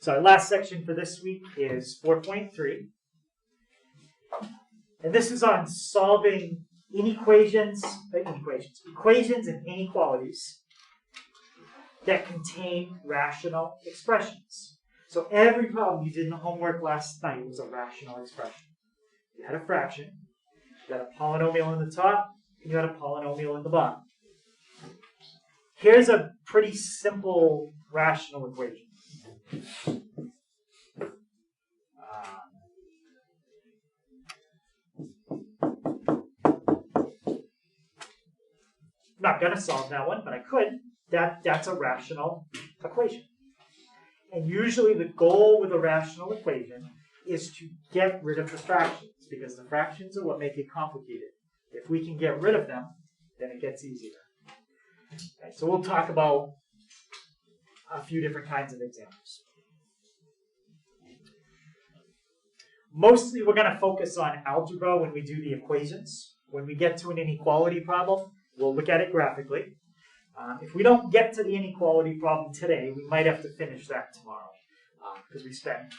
So our last section for this week is 4.3. And this is on solving equations and inequalities that contain rational expressions. So every problem you did in the homework last night was a rational expression. You had a fraction, you had a polynomial in the top, and you had a polynomial in the bottom. Here's a pretty simple rational equation. I'm not going to solve that one, but I could. That's a rational equation. And usually the goal with a rational equation is to get rid of the fractions, because the fractions are what make it complicated. If we can get rid of them, then it gets easier. Okay, so we'll talk about a few different kinds of examples. Mostly we're going to focus on algebra when we do the equations. When we get to an inequality problem, we'll look at it graphically. If we don't get to the inequality problem today, we might have to finish that tomorrow, because we spent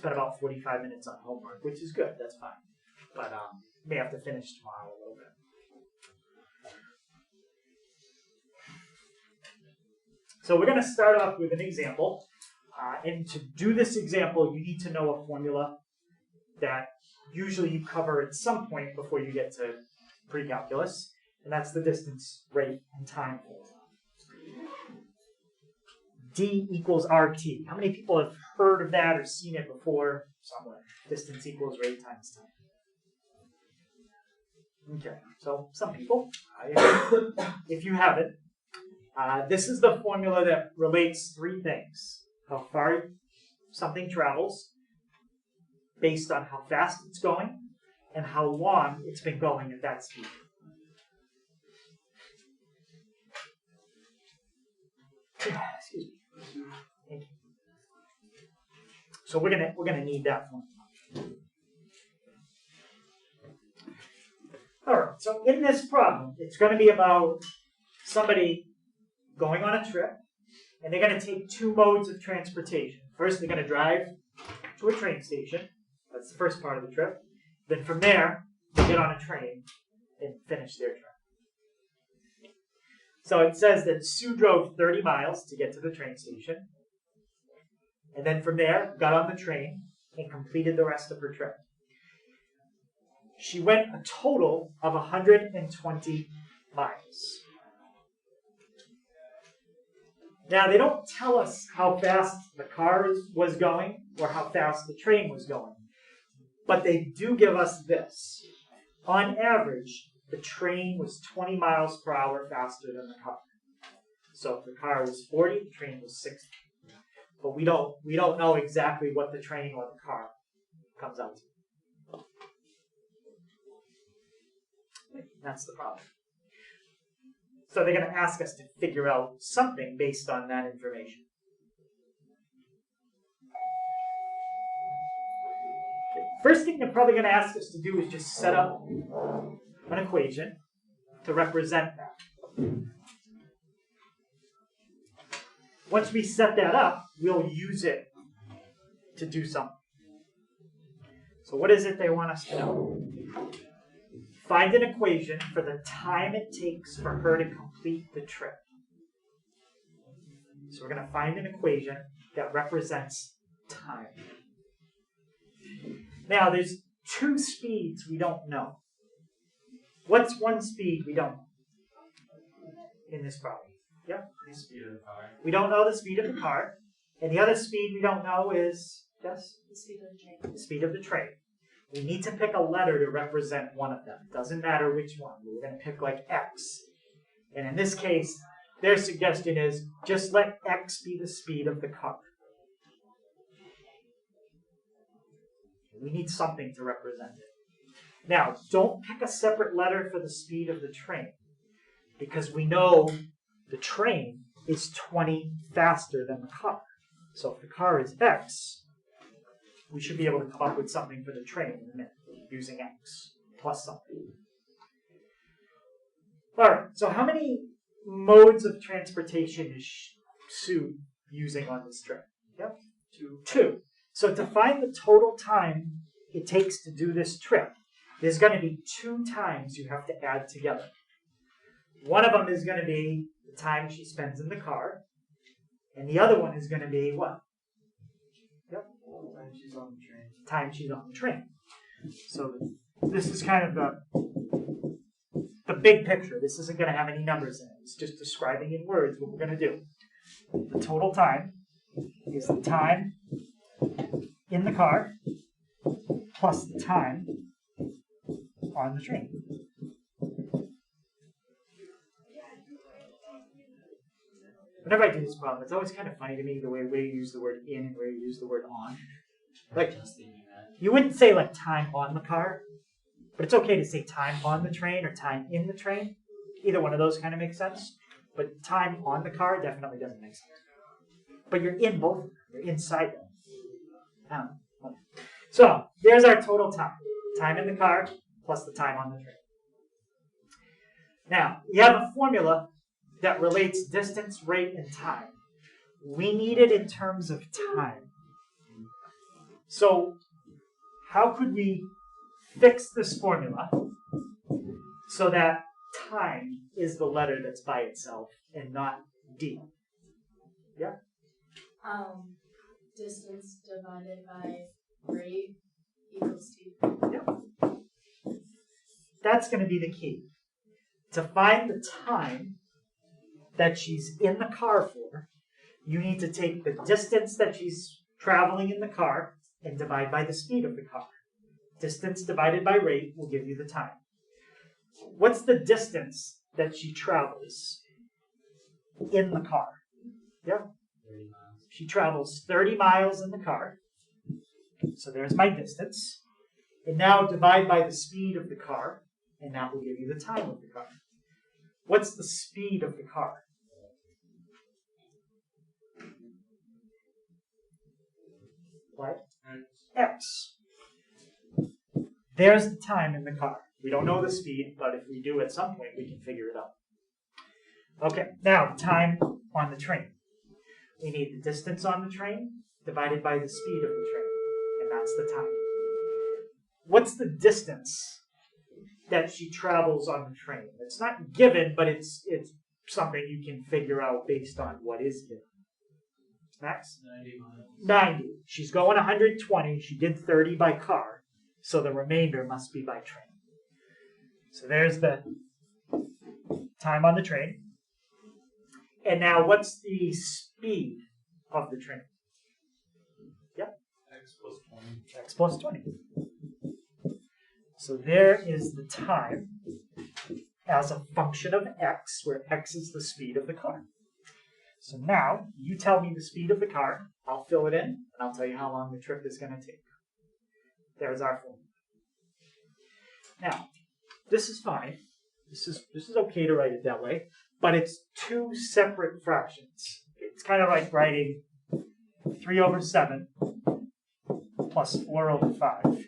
about 45 minutes on homework, which is good, that's fine. But we may have to finish tomorrow a little bit. So we're going to start off with an example. And to do this example, you need to know a formula that usually you cover at some point before you get to pre-calculus. And that's the distance, rate, and time formula. D equals RT. How many people have heard of that or seen it before somewhere? Distance equals rate times time. Okay, so some people. If you haven't, this is the formula that relates three things. How far something travels, based on how fast it's going, and how long it's been going at that speed. Excuse me. Thank you. So we're gonna need that one. All right. So in this problem, it's going to be about somebody going on a trip, and they're going to take two modes of transportation. First, they're going to drive to a train station. That's the first part of the trip. Then from there, they get on a train and finish their trip. So it says that Sue drove 30 miles to get to the train station. And then from there, got on the train and completed the rest of her trip. She went a total of 120 miles. Now, they don't tell us how fast the car was going or how fast the train was going. But they do give us this. On average, the train was 20 miles per hour faster than the car. So if the car was 40, the train was 60. But we don't know exactly what the train or the car comes out to. That's the problem. So they're going to ask us to figure out something based on that information. First thing they're probably going to ask us to do is just set up an equation to represent that. Once we set that up, we'll use it to do something. So what is it they want us to know? Find an equation for the time it takes for her to complete the trip. So we're going to find an equation that represents time. Now, there's two speeds we don't know. What's one speed we don't know in this problem? Yep. The speed of the car. We don't know the speed of the car. And the other speed we don't know is just The speed of the train. the speed of the train. We need to pick a letter to represent one of them. It doesn't matter which one. We're going to pick like X. And in this case, their suggestion is just let X be the speed of the car. We need something to represent it. Now, don't pick a separate letter for the speed of the train, because we know the train is 20 faster than the car. So if the car is X, we should be able to come up with something for the train in a minute using X plus something. All right, so how many modes of transportation is Sue using on this trip? Yep, 2. So to find the total time it takes to do this trip, there's going to be 2 times you have to add together. One of them is going to be the time she spends in the car, and the other one is going to be what? Yep. Time she's on the train. Time she's on the train. So this is kind of the big picture. This isn't going to have any numbers in it. It's just describing in words what we're going to do. The total time is the time in the car plus the time on the train. Whenever I do this problem, it's always kind of funny to me the way you use the word in and where you use the word on. Like, you wouldn't say like time on the car, but it's okay to say time on the train or time in the train. Either one of those kind of makes sense. But time on the car definitely doesn't make sense. But you're in both of them. You're inside them. So there's our total time. Time in the car plus the time on the train. Now, you have a formula that relates distance, rate, and time. We need it in terms of time. So how could we fix this formula so that time is the letter that's by itself and not D? Yeah? Distance divided by rate equals T. Yep. That's going to be the key. To find the time that she's in the car for, you need to take the distance that she's traveling in the car and divide by the speed of the car. Distance divided by rate will give you the time. What's the distance that she travels in the car? Yeah? 30 miles. She travels 30 miles in the car. So there's my distance. And now divide by the speed of the car, and that will give you the time of the car. What's the speed of the car? What? X. There's the time in the car. We don't know the speed, but if we do at some point, we can figure it out. Okay, now time on the train. We need the distance on the train divided by the speed of the train, and that's the time. What's the distance that she travels on the train? It's not given, but it's something you can figure out based on what is given. Max? 90 miles. 90. She's going 120. She did 30 by car, so the remainder must be by train. So there's the time on the train. And now what's the speed of the train? Yep. X plus 20. X plus 20. So there is the time as a function of x, where x is the speed of the car. So now, you tell me the speed of the car, I'll fill it in, and I'll tell you how long the trip is going to take. There's our formula. Now, this is fine. This is okay to write it that way, but it's 2 separate fractions. It's kind of like writing 3 over 7 plus 4 over 5.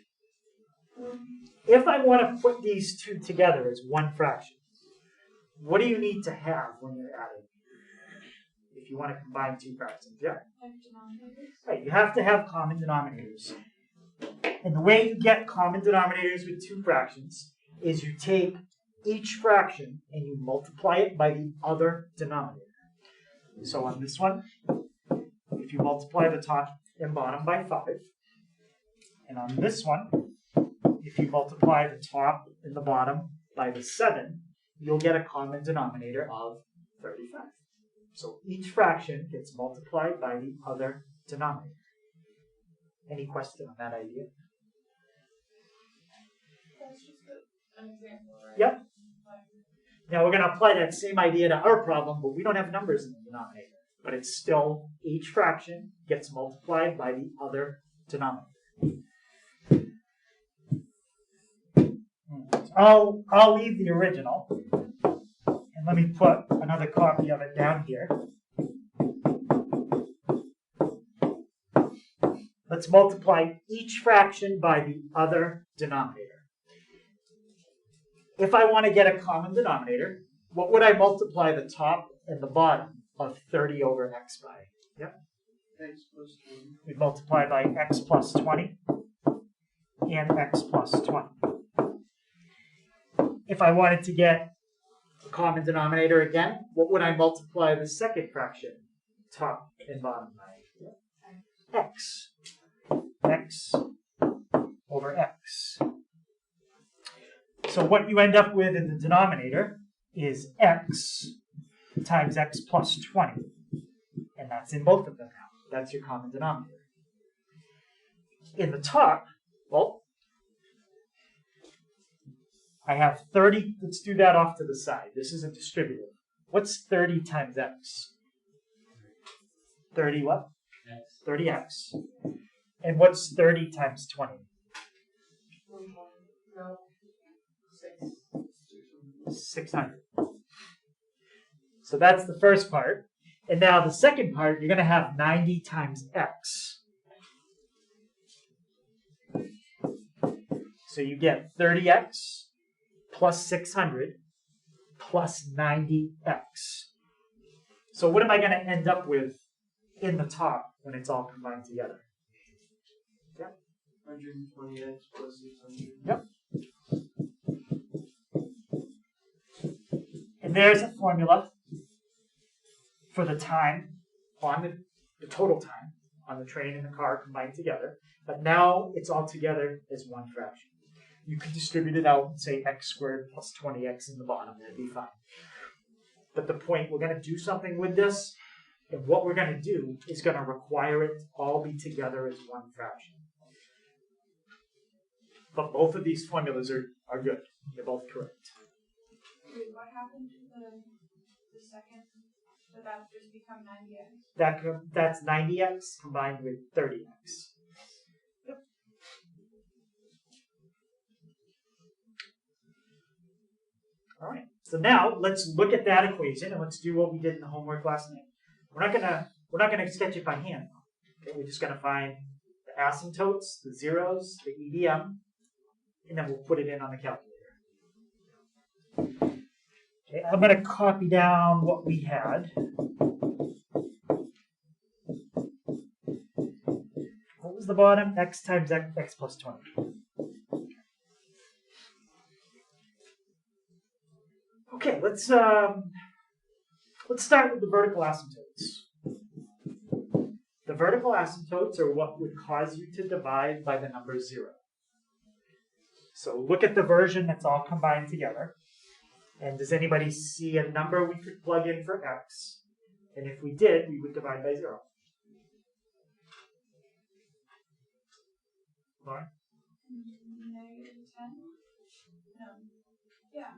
If I want to put these 2 together as one fraction, what do you need to have when you're adding? If you want to combine 2 fractions, yeah? Right, you have to have common denominators. And the way you get common denominators with 2 fractions is you take each fraction and you multiply it by the other denominator. So on this one, if you multiply the top and bottom by 5, and on this one, if you multiply the top and the bottom by the 7, you'll get a common denominator of 35. So each fraction gets multiplied by the other denominator. Any question on that idea? That's just an example, right? Yep. Now we're going to apply that same idea to our problem, but we don't have numbers in the denominator. But it's still, each fraction gets multiplied by the other denominator. I'll leave the original, and let me put another copy of it down here. Let's multiply each fraction by the other denominator. If I want to get a common denominator, what would I multiply the top and the bottom of 30 over x by? Yep. X plus 20. We multiply by x plus 20 and x plus 20. If I wanted to get a common denominator again, what would I multiply the second fraction, top and bottom, by? X. X over x. So what you end up with in the denominator is x times x plus 20. And that's in both of them now. That's your common denominator. In the top, well, I have 30. Let's do that off to the side. This is a distributive. What's 30 times x? 30 what? X. 30x. And what's 30 times 20? No. 6. 600. So that's the first part. And now the second part, you're going to have 90 times x. So you get 30x plus 600 plus 90x. So what am I going to end up with in the top when it's all combined together? 120x plus 600. Yep. And there's a formula for the time on the total time on the train and the car combined together. But now it's all together as one fraction. You can distribute it out and say x squared plus 20x in the bottom. That'd be fine. But the point, we're going to do something with this. And what we're going to do is going to require it to all be together as one fraction. But both of these formulas are good. They're both correct. Wait, what happened to the second? Did that just become 90x? That's 90x combined with 30x. Yep. All right. So now let's look at that equation and let's do what we did in the homework last night. We're not gonna sketch it by hand. Okay, we're just gonna find the asymptotes, the zeros, the EDM, and then we'll put it in on the calculator. Okay, I'm going to copy down what we had. What was the bottom? X times x plus 20. Okay, let's start with the vertical asymptotes. The vertical asymptotes are what would cause you to divide by the number 0. So look at the version that's all combined together. And does anybody see a number we could plug in for x? And if we did, we would divide by 0. Lauren? Negative 10? No. Yeah.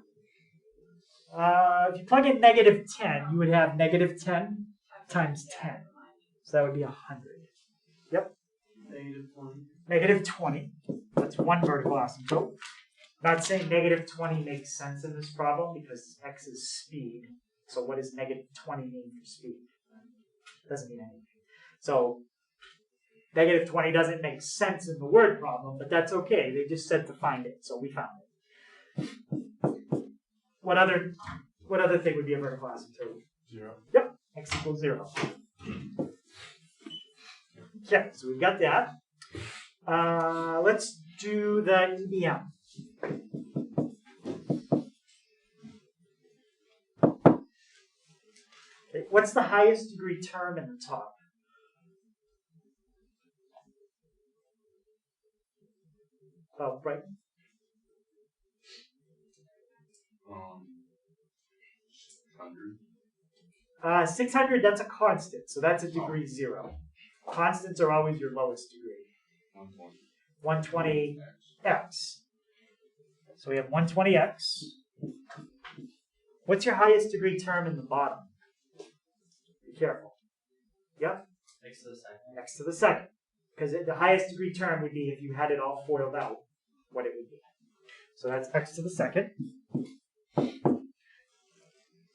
If you plug in negative 10, you would have negative 10 times 10. So that would be 100. Yep. Negative 20. Negative 20. That's one vertical asymptote. Not saying negative 20 makes sense in this problem because x is speed. So what does negative 20 mean for speed? It doesn't mean anything. So negative 20 doesn't make sense in the word problem, but that's okay. They just said to find it, so we found it. What other thing would be a vertical asymptote? 0. Yep, x equals 0. Okay, so we've got that. Let's do the EDM. Okay, what's the highest degree term in the top? Right. 100. 600, that's a constant, so that's a degree 0. Constants are always your lowest degree. 120. 120x. So we have 120x. What's your highest degree term in the bottom? Be careful. Yep. X to the second. X to the second. Because the highest degree term would be if you had it all FOILed out, what it would be. So that's x to the second.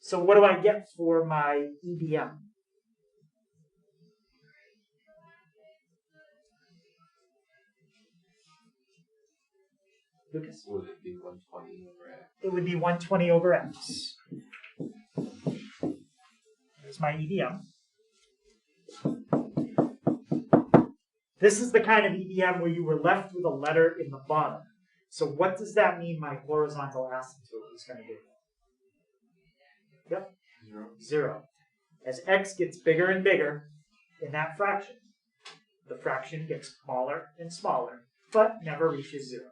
So what do I get for my EDM? Lucas? Would it be 120 over X? It would be 120 over x. There's my EDM. This is the kind of EDM where you were left with a letter in the bottom. So what does that mean my horizontal asymptote is going to be? Yep. 0. As x gets bigger and bigger in that fraction, the fraction gets smaller and smaller, but never reaches 0.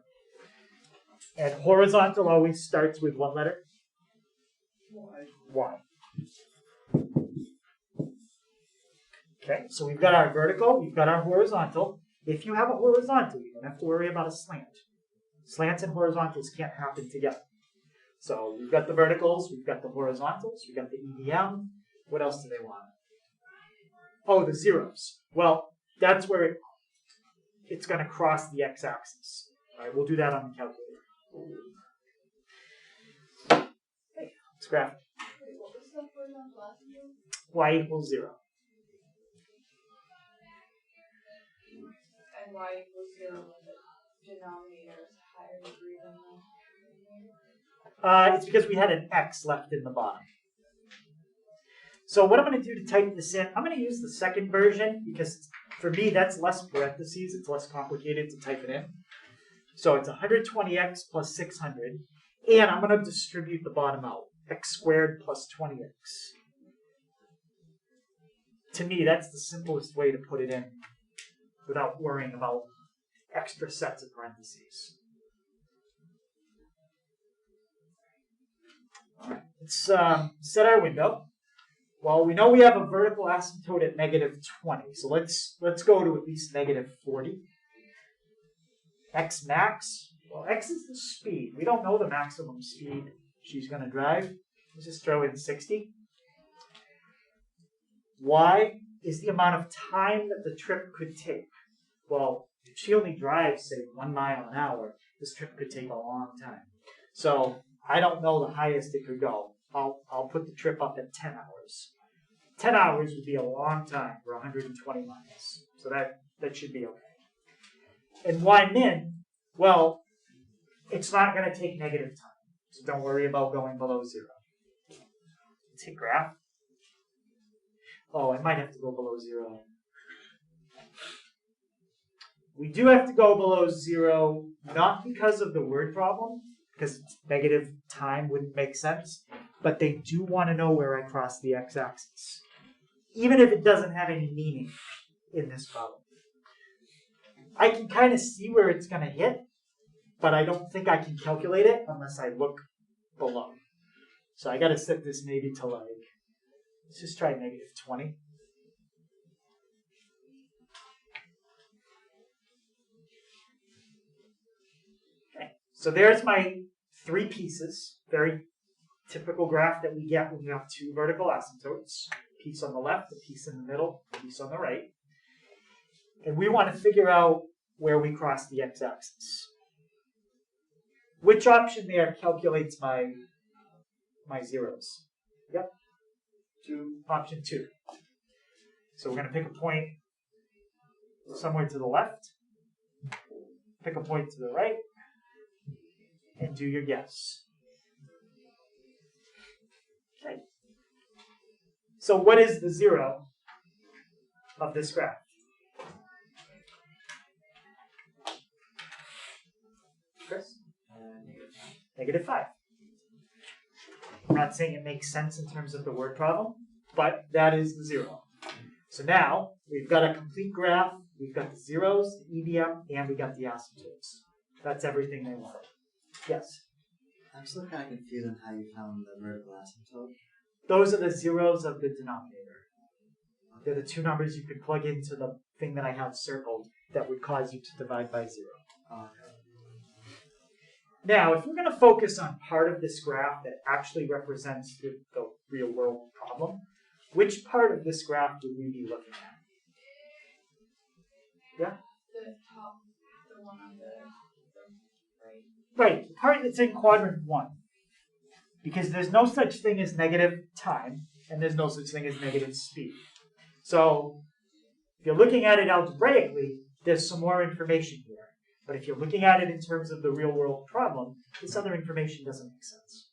And horizontal always starts with what letter? Y. Okay, so we've got our vertical, we've got our horizontal. If you have a horizontal, you don't have to worry about a slant. Slants and horizontals can't happen together. So we've got the verticals, we've got the horizontals, we've got the EDM. What else do they want? Oh, the zeros. Well, that's where it's going to cross the x-axis. All right, we'll do that on the calculator. Okay, let's graph it. Wait, what was the horizontal asymptote? Y equals 0. And y equals 0 when the denominator is higher degree than the numerator? It's because we had an x left in the bottom. So what I'm going to do to type this in, I'm going to use the second version because for me that's less parentheses, it's less complicated to type it in. So it's 120x plus 600, and I'm going to distribute the bottom out, x squared plus 20x. To me, that's the simplest way to put it in without worrying about extra sets of parentheses. All right, let's set our window. Well, we know we have a vertical asymptote at -20, so let's go to at least -40. X max, well, x is the speed. We don't know the maximum speed she's going to drive. Let's just throw in 60. Y is the amount of time that the trip could take. Well, if she only drives, say, 1 mile an hour, this trip could take a long time. So I don't know the highest it could go. I'll put the trip up at 10 hours. 10 hours would be a long time for 120 miles. So that should be okay. And Y min, well, it's not going to take negative time. So don't worry about going below 0. Let's hit graph. Oh, I might have to go below 0. We do have to go below 0, not because of the word problem, because negative time wouldn't make sense, but they do want to know where I cross the x-axis, even if it doesn't have any meaning in this problem. I can kind of see where it's going to hit, but I don't think I can calculate it unless I look below. So I got to set this maybe to let's just try -20. Okay, so there's my 3 pieces. Very typical graph that we get when you have 2 vertical asymptotes. A piece on the left, a piece in the middle, a piece on the right. And we want to figure out where we cross the x-axis. Which option there calculates my zeros? Yep. Option 2. So we're going to pick a point somewhere to the left, pick a point to the right, and do your guess. Okay. So what is the 0 of this graph? Chris? -5. I'm not saying it makes sense in terms of the word problem, but that is the 0. So now we've got a complete graph. We've got the zeros, the EDM, and we got the asymptotes. That's everything they want. Yes? I'm still kind of confused on how you found the vertical asymptote. Those are the zeros of the denominator. They're the 2 numbers you could plug into the thing that I have circled that would cause you to divide by 0. Okay. Now, if we're going to focus on part of this graph that actually represents the real world problem, which part of this graph would we be looking at? Yeah? The top, the one on the right. Right, the part that's in quadrant 1. Because there's no such thing as negative time, and there's no such thing as negative speed. So, if you're looking at it algebraically, there's some more information here. But if you're looking at it in terms of the real world problem, this other information doesn't make sense.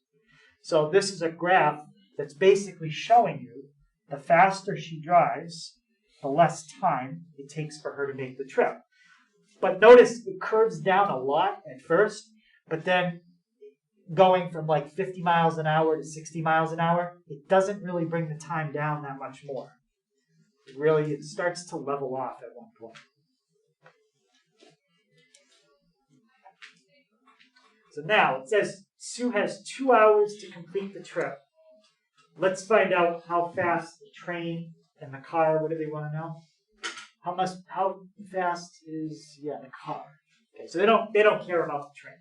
So this is a graph that's basically showing you the faster she drives the less time it takes for her to make the trip. But notice it curves down a lot at first, but then going from like 50 miles an hour to 60 miles an hour, it doesn't really bring the time down that much more. It starts to level off at one point. So now it says Sue has 2 hours to complete the trip. Let's find out how fast the train and the car, what do they want to know? How fast is the car? Okay, so they don't care about the train.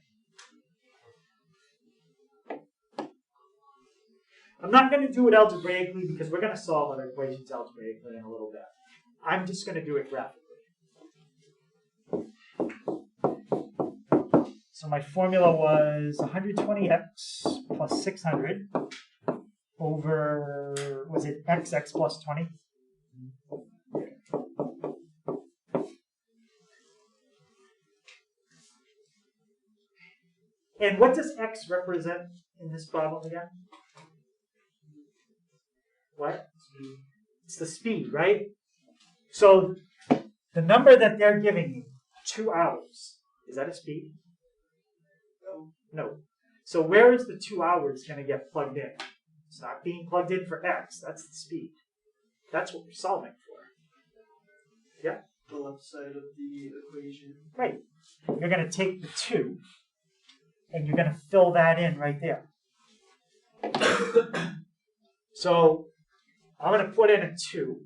I'm not going to do it algebraically because we're going to solve other equations algebraically in a little bit. I'm just going to do it graphically. So my formula was 120x plus 600 over, was it x plus 20? And what does x represent in this problem again? What? It's the speed, right? So the number that they're giving you, 2 hours, is that a speed? No. So where is the 2 hours going to get plugged in? It's not being plugged in for x. That's the speed. That's what we're solving for. Yeah? The left side of the equation. Right. You're going to take the 2, and you're going to fill that in right there. So I'm going to put in a 2.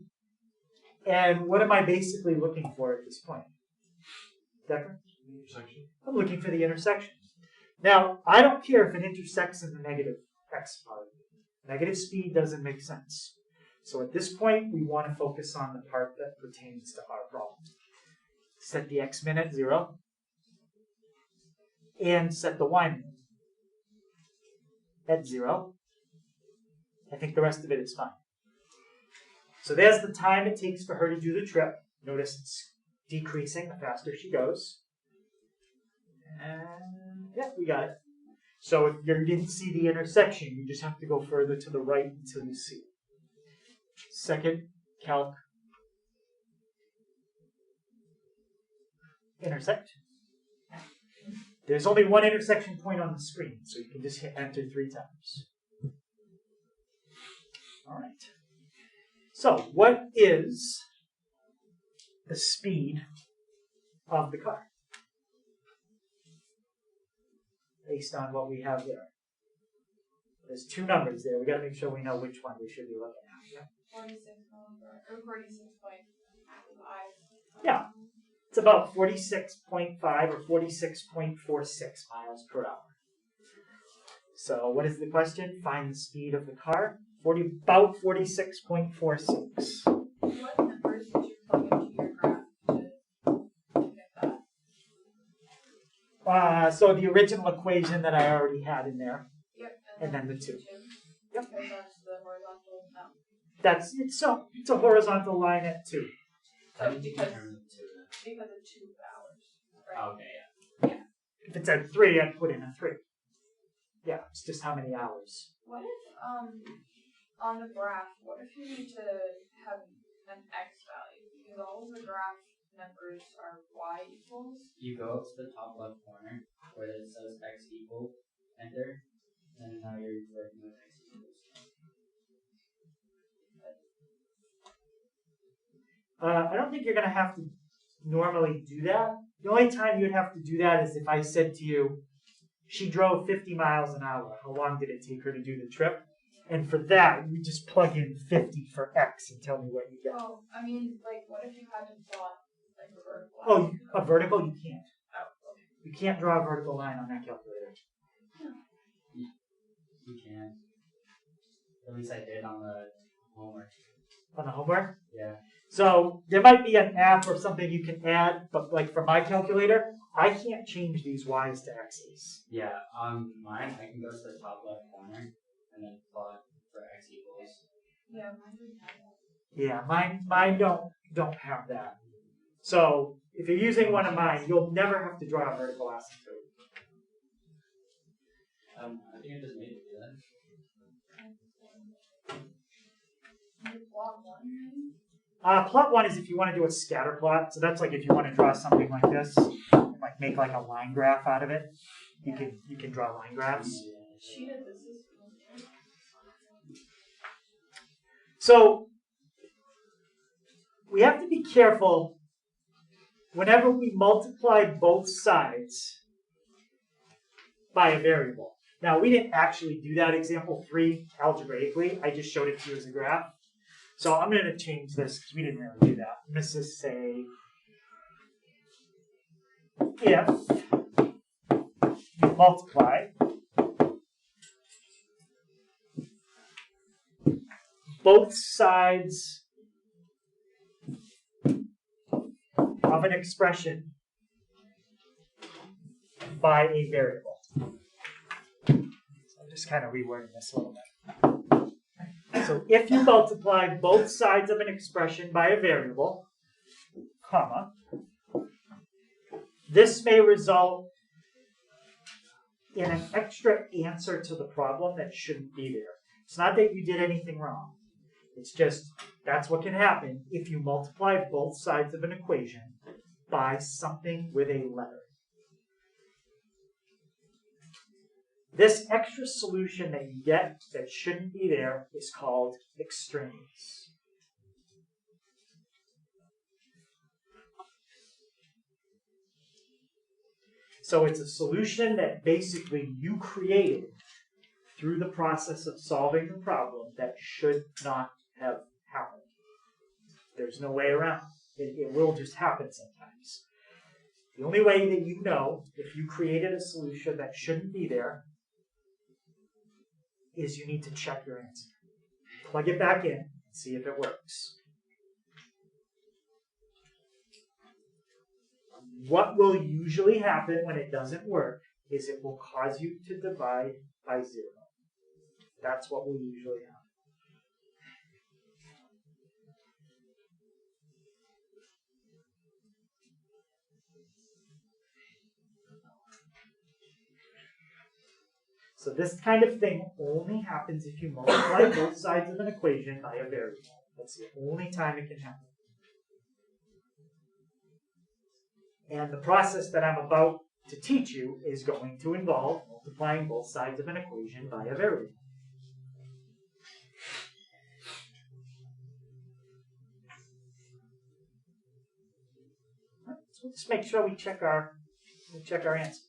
And what am I basically looking for at this point? Decker? Intersection. I'm looking for the intersection. Now, I don't care if it intersects in the negative x part. Negative speed doesn't make sense. So at this point, we want to focus on the part that pertains to our problem. Set the x min at 0. And set the y min at 0. I think the rest of it is fine. So there's the time it takes for her to do the trip. Notice it's decreasing the faster she goes. And yeah, we got it. So if you didn't see the intersection, you just have to go further to the right until you see it. Second, calc intersection. There's only one intersection point on the screen, so you can just hit enter 3 times. All right. So what is the speed of the car? Based on what we have there. There's 2 numbers there. We got to make sure we know which one we should be looking at. Yeah. 46.5. Yeah. It's about 46.5 or 46.46 miles per hour. So what is the question? Find the speed of the car. About 46.46. What numbers did you plug into your graph to get that? So the original equation that I already had in there, Yep. and then the 2. Yep. Because that's the horizontal. No. It's a horizontal line at 2. How did you Because- determine the 2 then? Because of 2 hours. Right? Okay, yeah. If it's at 3, I'd put in a 3. Yeah, it's just how many hours. What if on the graph, what if you need to have an x value? Because all of the graph numbers are y equals. You go up to the top left corner where it says x equal, enter, and now you're working with x equals. I don't think you're going to have to normally do that. The only time you'd have to do that is if I said to you, she drove 50 miles an hour. How long did it take her to do the trip? And for that, you just plug in 50 for x and tell me what you get. Oh, I mean, like, what if you had to plot like a vertical? Oh, a vertical? You can't. Oh, okay. You can't draw a vertical line on that calculator. You can. At least I did on the homework. On the homework? Yeah. So there might be an app or something you can add, but like for my calculator, I can't change these y's to x's. Yeah, on mine, I can go to the top left corner and then plot for x equals. Yeah, mine didn't have that. Yeah, mine don't have that. So if you're using one of mine, you'll never have to draw a vertical asymptote. I think I just made it do that. You plot one, maybe? Plot one is if you want to do a scatter plot. So that's like if you want to draw something like this, and like make like a line graph out of it. You can draw line graphs. She did this. So we have to be careful whenever we multiply both sides by a variable. Now, we didn't actually do that example 3 algebraically. I just showed it to you as a graph. So I'm going to change this because we didn't really do that. I'm going to just say if you multiply both sides of an expression by a variable. So I'm just kind of rewording this a little bit. So if you multiply both sides of an expression by a variable, comma, this may result in an extra answer to the problem that shouldn't be there. It's not that you did anything wrong. It's just that's what can happen if you multiply both sides of an equation by something with a letter. This extra solution that you get that shouldn't be there is called extraneous. So it's a solution that basically you created through the process of solving the problem that should not have happened. There's no way around it. It will just happen sometimes. The only way that you know if you created a solution that shouldn't be there is you need to check your answer. Plug it back in and see if it works. What will usually happen when it doesn't work is it will cause you to divide by 0. That's what will usually happen. So this kind of thing only happens if you multiply both sides of an equation by a variable. That's the only time it can happen. And the process that I'm about to teach you is going to involve multiplying both sides of an equation by a variable. So let's make sure we check our answer.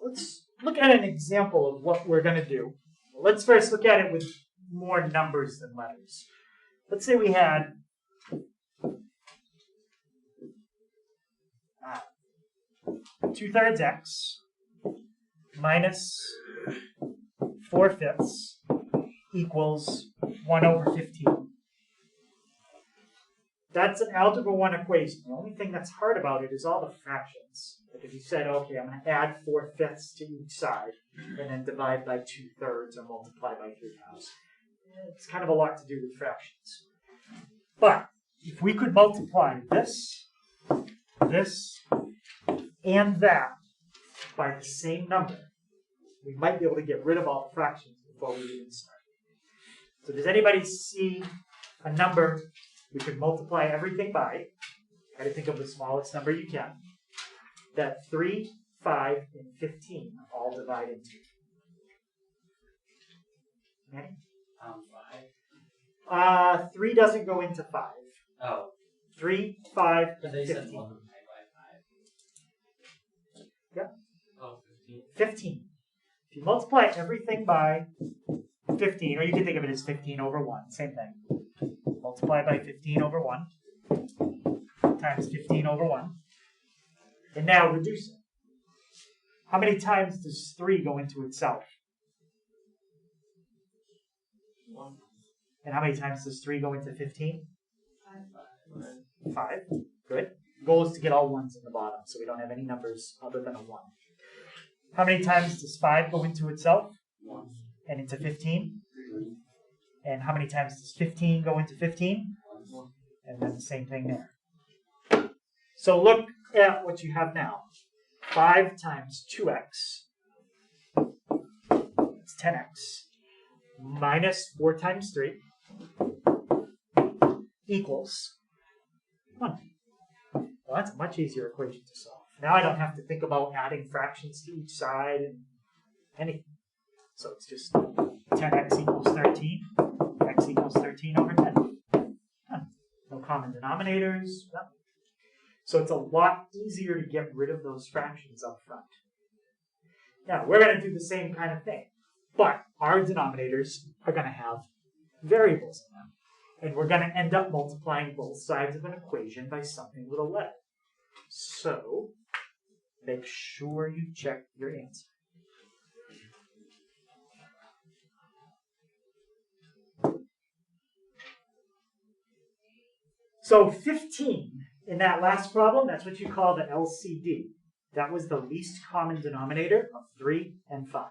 Let's look at an example of what we're going to do. Let's first look at it with more numbers than letters. Let's say we had 2/3 x minus 4/5 equals 1/15. That's an algebra 1 equation. The only thing that's hard about it is all the fractions. Like if you said, okay, I'm going to add 4/5 to each side and then divide by 2/3 or multiply by 3/2. It's kind of a lot to do with fractions. But if we could multiply this, and that by the same number, we might be able to get rid of all the fractions before we even start. So does anybody see a number we could multiply everything by? Try to think of the smallest number you can. That 3, 5, and 15 all divide into. Manny? 5. 3 doesn't go into 5. Oh. 3, 5, But and they said 15. multiply by 5. Yep. Oh, 15. 15. If you multiply everything by 15, or you can think of it as 15 over 1, same thing. Multiply by 15 over 1 times 15 over 1. And now reduce it. How many times does 3 go into itself? 1. And how many times does 3 go into 15? 5. 5. Good. The goal is to get all 1s in the bottom, so we don't have any numbers other than a 1. How many times does 5 go into itself? 1. And into 15? And how many times does 15 go into 15? 1. And then the same thing there. So look at what you have now. 5 times 2x, that's 10x, minus 4 times 3 equals 1. Well, that's a much easier equation to solve. Now I don't have to think about adding fractions to each side and anything. So it's just 10x equals 13, x equals 13 over 10. No common denominators. Nothing. So it's a lot easier to get rid of those fractions up front. Now, we're going to do the same kind of thing, but our denominators are going to have variables in them. And we're going to end up multiplying both sides of an equation by something with a letter. So, make sure you check your answer. So 15 in that last problem, that's what you call the LCD. That was the least common denominator of 3 and 5.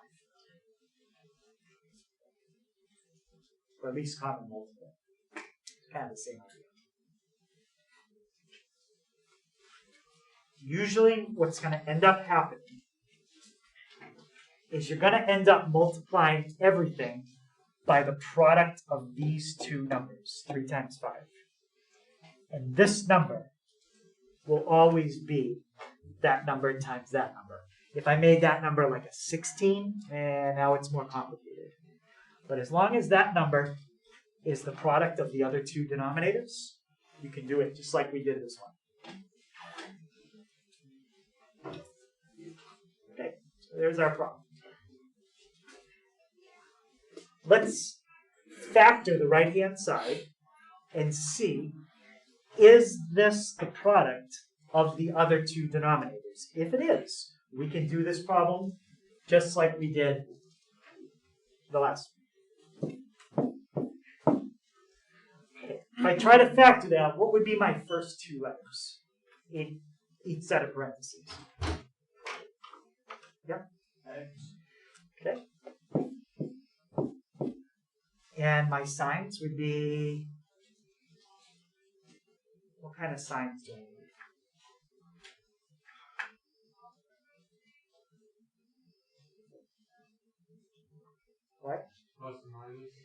Or least common multiple. It's kind of the same idea. Usually what's going to end up happening is you're going to end up multiplying everything by the product of these two numbers, 3 times 5. And this number will always be that number times that number. If I made that number like a 16, and now it's more complicated. But as long as that number is the product of the other two denominators, you can do it just like we did this one. Okay, so there's our problem. Let's factor the right-hand side and see, is this the product of the other two denominators? If it is, we can do this problem just like we did the last one. Okay. If I try to factor that, what would be my first two letters in each set of parentheses? Yep. Okay. And my signs would be, what kind of signs do I need? What? Plus and minus.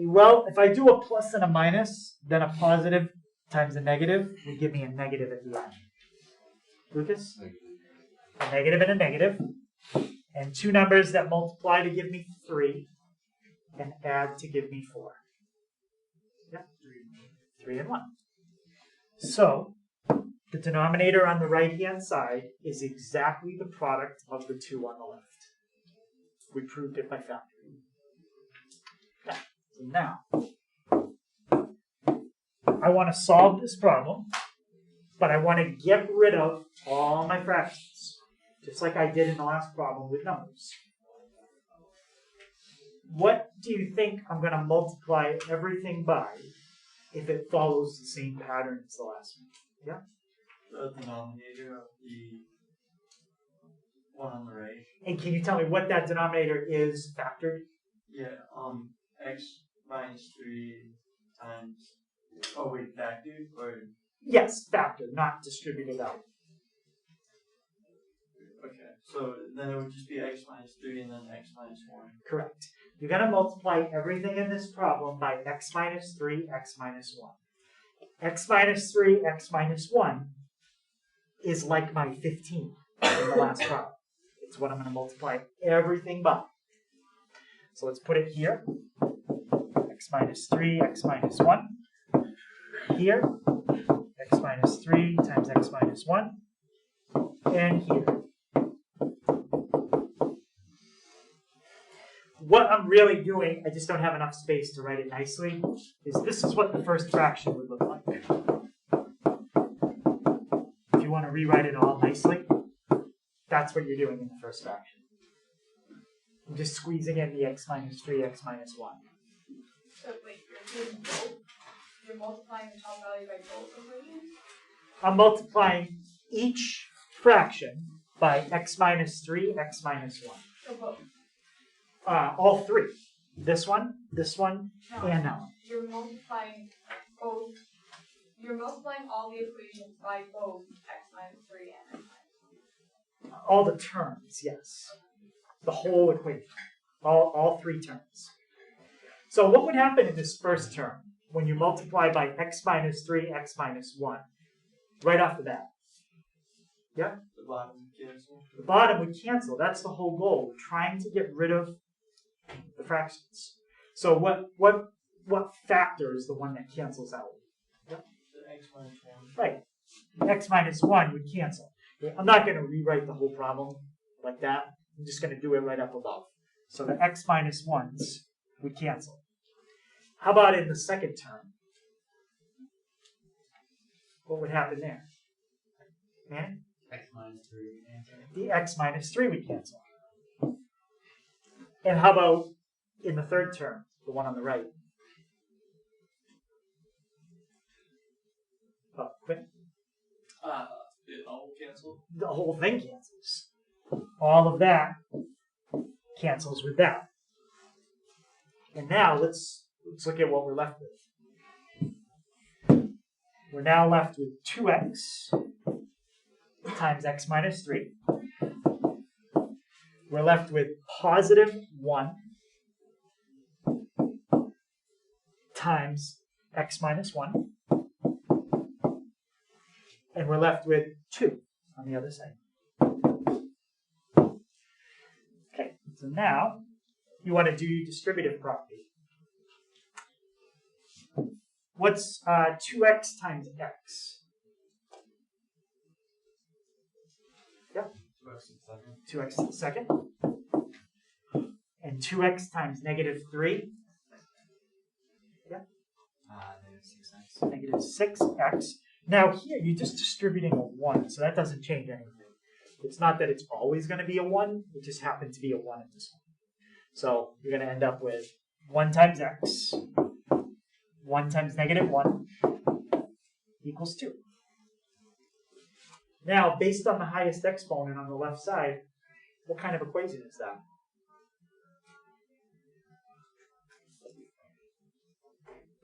Well, if I do a plus and a minus, then a positive times a negative would give me a negative at the end. Lucas? A negative and a negative. And two numbers that multiply to give me 3 and add to give me 4. Yep. 3 and 1. So, the denominator on the right-hand side is exactly the product of the two on the left. We proved it by factoring. Okay, so now, I want to solve this problem, but I want to get rid of all my fractions, just like I did in the last problem with numbers. What do you think I'm going to multiply everything by if it follows the same pattern as the last one? Yeah? The denominator of the one on the right. And can you tell me what that denominator is factored? Yeah, x minus 3 times, oh wait, factored, or? Yes, factored, not distributed out. Okay, so then it would just be x minus 3 and then x minus 1. Correct. You're going to multiply everything in this problem by x minus 3, x minus 1. X minus 3, x minus 1 is like my 15 in the last problem. It's what I'm going to multiply everything by. So let's put it here. X minus 3, x minus 1. Here, x minus 3 times x minus 1. And here. What I'm really doing, I just don't have enough space to write it nicely, is this is what the first fraction would look like. If you want to rewrite it all nicely, that's what you're doing in the first fraction. I'm just squeezing in the x minus 3, x minus 1. So wait, you're doing both? You're multiplying the top value by both equations? I'm multiplying each fraction by x minus 3, x minus 1. So both? All three. This one, No, and that one. you're multiplying both. You're multiplying all the equations by both x minus 3 and x minus All the terms, yes. The whole equation. All three terms. So what would happen in this first term when you multiply by x minus 3, x minus 1? Right off the bat. Yeah? The bottom cancel. The bottom would cancel. That's the whole goal. We're trying to get rid of the fractions. So what factor is the one that cancels out? The x minus 1. Right. X minus 1 would cancel. I'm not going to rewrite the whole problem like that. I'm just going to do it right up above. So the x minus 1s would cancel. How about in the second term? What would happen there? Man? X minus 3 answer. The x minus 3 would cancel. And how about in the third term, the one on the right? Oh, quit. It all cancel. The whole thing cancels. All of that cancels with that. And now let's look at what we're left with. We're now left with 2x times x minus 3. We're left with positive 1 times x minus 1. And we're left with 2 on the other side. Okay, so now you want to do your distributive property. What's 2x times x? Yeah. 2x to the second. And 2x times negative 3. Yeah. Negative 6x. Now here you're just distributing a 1, so that doesn't change anything. It's not that it's always going to be a 1, it just happened to be a 1 at this one. So you're going to end up with 1 times x, 1 times negative 1 equals 2. Now, based on the highest exponent on the left side, what kind of equation is that?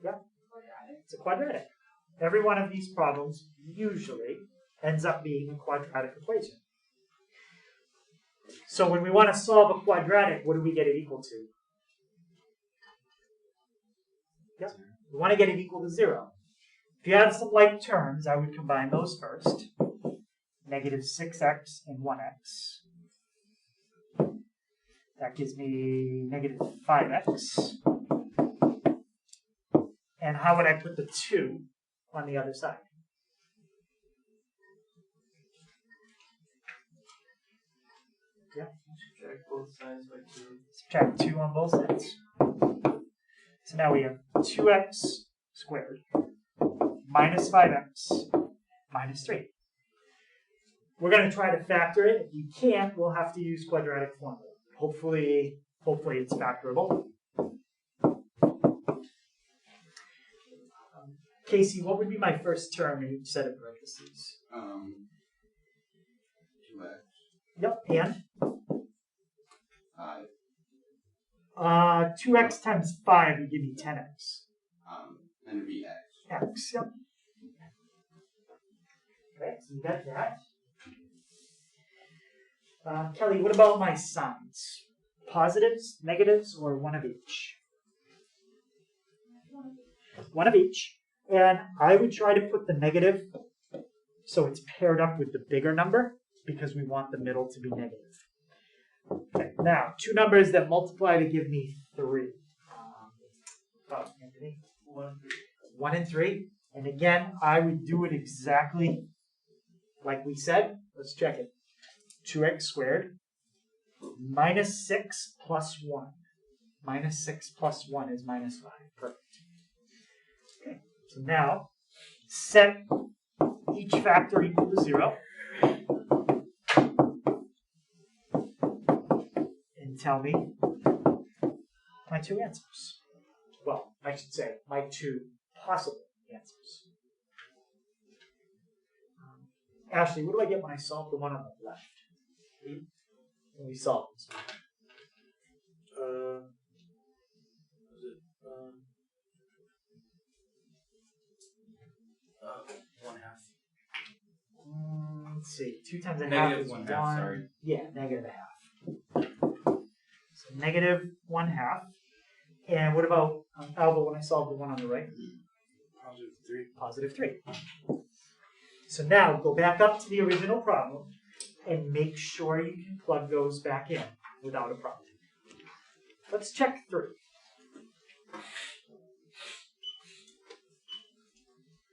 Yeah, it's a quadratic. Every one of these problems usually ends up being a quadratic equation. So when we want to solve a quadratic, what do we get it equal to? Yep. We want to get it equal to 0. If you have some like terms, I would combine those first. Negative 6x and 1x. That gives me negative 5x. And how would I put the 2 on the other side? Yeah. Subtract both sides by 2. Subtract 2 on both sides. So now we have 2x squared minus 5x minus 3. We're going to try to factor it. If you can't, we'll have to use quadratic formula. Hopefully it's factorable. Casey, what would be my first term in each set of parentheses? 2x. Yep, and? 5. 2x times 5 would give me 10x. Then it'd be x. X, yep. Okay, so we got that. Kelly, what about my signs? Positives, negatives, or one of each? One of each. And I would try to put the negative so it's paired up with the bigger number because we want the middle to be negative. Okay, now, two numbers that multiply to give me 3. Anthony? 1 and 3. And again, I would do it exactly like we said. Let's check it. 2x squared minus 6 plus 1. Minus 6 plus 1 is minus 5. Perfect. Okay, so now set each factor equal to 0. And tell me my two answers. Well, I should say my two possible answers. Ashley, what do I get when I solve the one on the left? When we solve this one. Was it 1/2? let's see, 2 times a half Negative is 1/2, 1. sorry. Yeah, negative a half. So negative 1/2. And what about Alba when I solve the one on the right? Positive 3. Positive 3. So now go back up to the original problem and make sure you can plug those back in without a problem. Let's check 3.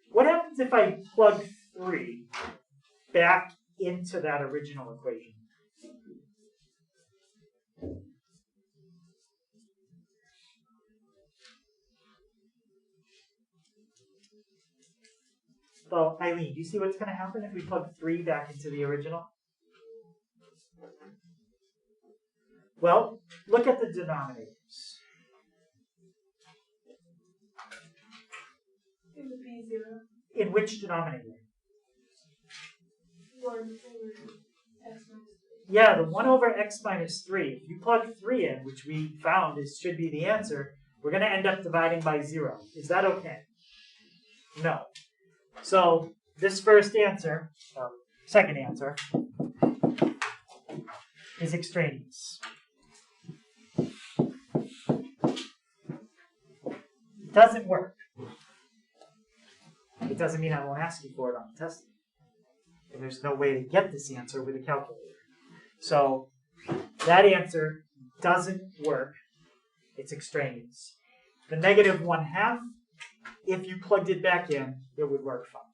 What happens if I plug 3 back into that original equation? So, Eileen, do you see what's going to happen if we plug 3 back into the original? Well, look at the denominators. It would be 0. In which denominator? 1 over x minus 3. Yeah, the 1 over x minus 3. If you plug 3 in, which we found should be the answer, we're going to end up dividing by 0. Is that okay? No. So this first answer, second answer, is extraneous. It doesn't work. It doesn't mean I won't ask you for it on the test. And there's no way to get this answer with a calculator. So that answer doesn't work. It's extraneous. The negative 1/2, if you plugged it back in, it would work fine.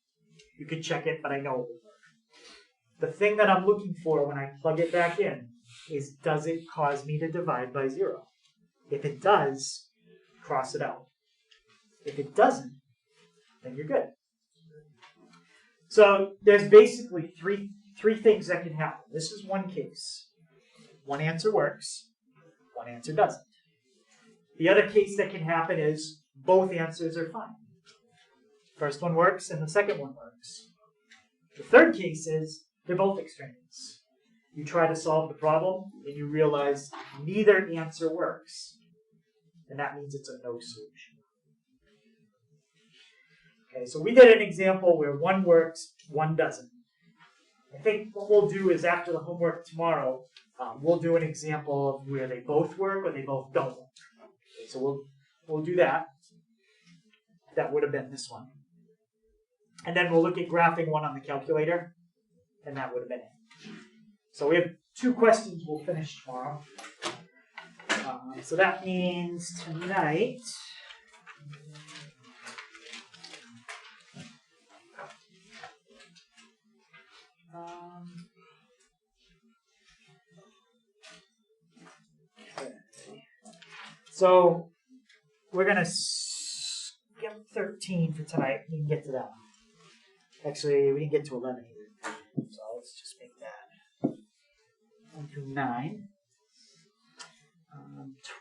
You could check it, but I know it would work. The thing that I'm looking for when I plug it back in is, does it cause me to divide by 0? If it does, cross it out. If it doesn't, then you're good. So there's basically three things that can happen. This is one case. One answer works, one answer doesn't. The other case that can happen is both answers are fine. First one works and the second one works. The third case is they're both extraneous. You try to solve the problem and you realize neither answer works. And that means it's a no solution. Okay, so we did an example where one works, one doesn't. I think what we'll do is after the homework tomorrow, we'll do an example of where they both work or they both don't work. Okay, so we'll do that. That would have been this one. And then we'll look at graphing one on the calculator, and that would have been it. So we have 2 questions we'll finish tomorrow. So that means tonight, so we're going to skip 13 for tonight. We can get to that. Actually, we didn't get to 11 either. So let's just make that 1 through 9.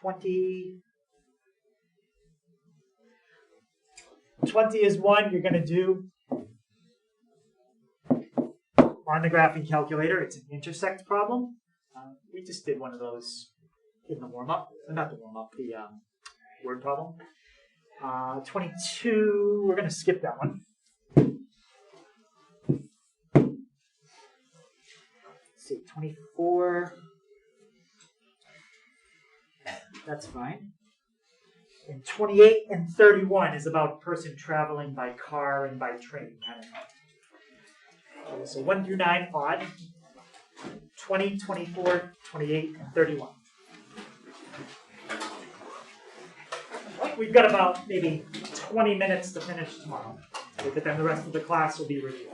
20 is one you're going to do on the graphing calculator. It's an intersect problem. We just did one of those in the warm-up. Not the warm-up, the word problem. 22, we're going to skip that one. Let's see, 24. That's fine. And 28 and 31 is about a person traveling by car and by train. Okay, so 1 through 9, odd. 20, 24, 28, and 31. We've got about maybe 20 minutes to finish tomorrow. But then the rest of the class will be reviewed.